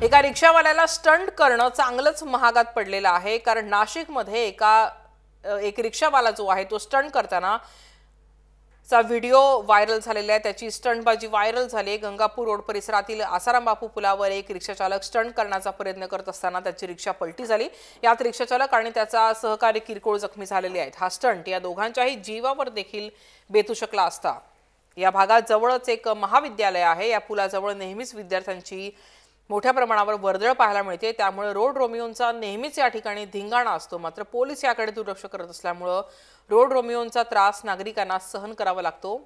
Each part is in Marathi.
एका रिक्षावाल्याला स्टंट करणं चांगलंच महागात पडलेलं आहे। कारण नाशिकमध्ये एक रिक्षावाला जो आहे तो स्टंट करताना चा व्हिडिओ व्हायरल झालेला आहे। त्याची स्टंटबाजी व्हायरल झाली। गंगापूर रोड परिसरातील आसाराम बापू पुलावर एक रिक्षाचालक स्टंट करण्याचा प्रयत्न करत असताना त्याची रिक्षा पलटी झाली। यात रिक्षाचालक आणि त्याचा सहकारी किरकोळ जखमी झालेले आहेत। हा स्टंट या दोघांच्याही जीवावर देखील बेतू शकला असता। या भागात जवळच एक महाविद्यालय आहे। या पुलाजवळ नेहमीच विद्यार्थ्यांची मोठ्या प्रमाणावर वर्दळ पाहायला मिळते। त्यामुळे रोड रोमिओंचा नेहमीच या ठिकाणी धिंगाणा असतो। मात्र पोलीस याकडे दुर्लक्ष करत असल्यामुळे रोड रोमिओंचा त्रास नागरिकांना सहन करावा लागतो।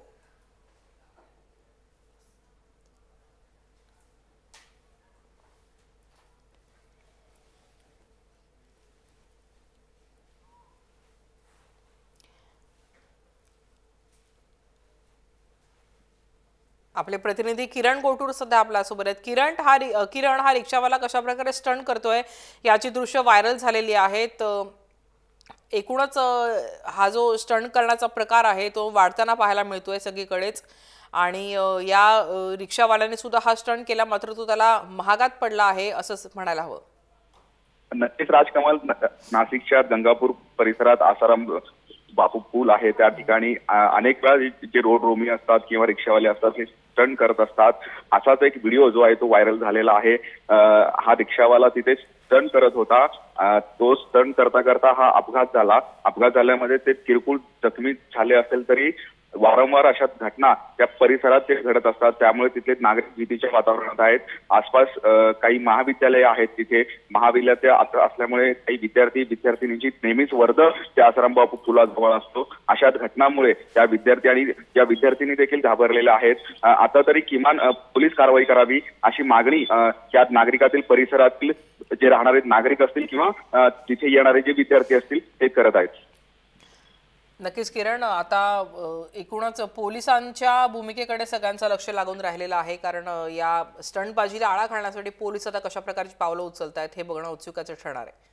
आपले प्रतिनिधी किरण गोटूर सध्या आपल्या सोबत आहेत। किरण हा रिक्षावाला कशा प्रकारे स्टंट करतोय याची दृश्य व्हायरल झालेली आहेत। एकूणच हा जो स्टंट करण्याचा प्रकार आहे तो वाढताना पाहायला मिळतोय सगळीकडेच। आणि या रिक्षावाल्याने सुद्धा हा स्टंट केला, मात्र तो त्याला महागात पडला आहे असं म्हणायला हवं। नक्कीच राजकमल, नाशिकच्या गंगापूर परिसरात आसाराम बापू पूल आहे त्या ठिकाणी अनेक वेळा जे रोड रोमी असतात किंवा रिक्षावाले असतात हे स्टंट करत असतात। असाच एक व्हिडिओ जो आहे तो व्हायरल झालेला आहे। हा रिक्षावाला तिथे स्टंट करत होता। तो स्टंट करता करता हा अपघात झाला। अपघात झाल्यामध्ये ते किरकोळ जखमी झाले असेल तरी वारंवार अशा घटना त्या परिसरात ते घडत असतात। त्यामुळे तिथले नागरिक भीतीच्या वातावरणात आहेत। आसपास काही महाविद्यालय आहेत, तिथे महाविद्यालय असल्यामुळे काही विद्यार्थ्यांची नेहमीच वर्दळ त्या आसाराम बापू पुलाजवळ असतो। अशा घटनांमुळे त्या विद्यार्थी आणि त्या विद्यार्थिनी देखील घाबरलेल्या आहेत। आता तरी किमान पोलीस कारवाई करावी अशी मागणी त्या नागरिकातील परिसरातील जे राहणारे नागरिक असतील किंवा तिथे येणारे जे विद्यार्थी असतील ते करत आहेत। नक्कीच किरण, आता एकूणच पोलिसांच्या भूमिकेकडे सगळ्यांचं लक्ष लागून राहिलेलं आहे। कारण या स्टंटबाजीला आळा घालण्यासाठी पोलीस आता कशा प्रकारची पावलं उचलतायत हे बघणं उत्सुकाचं ठरणार आहे।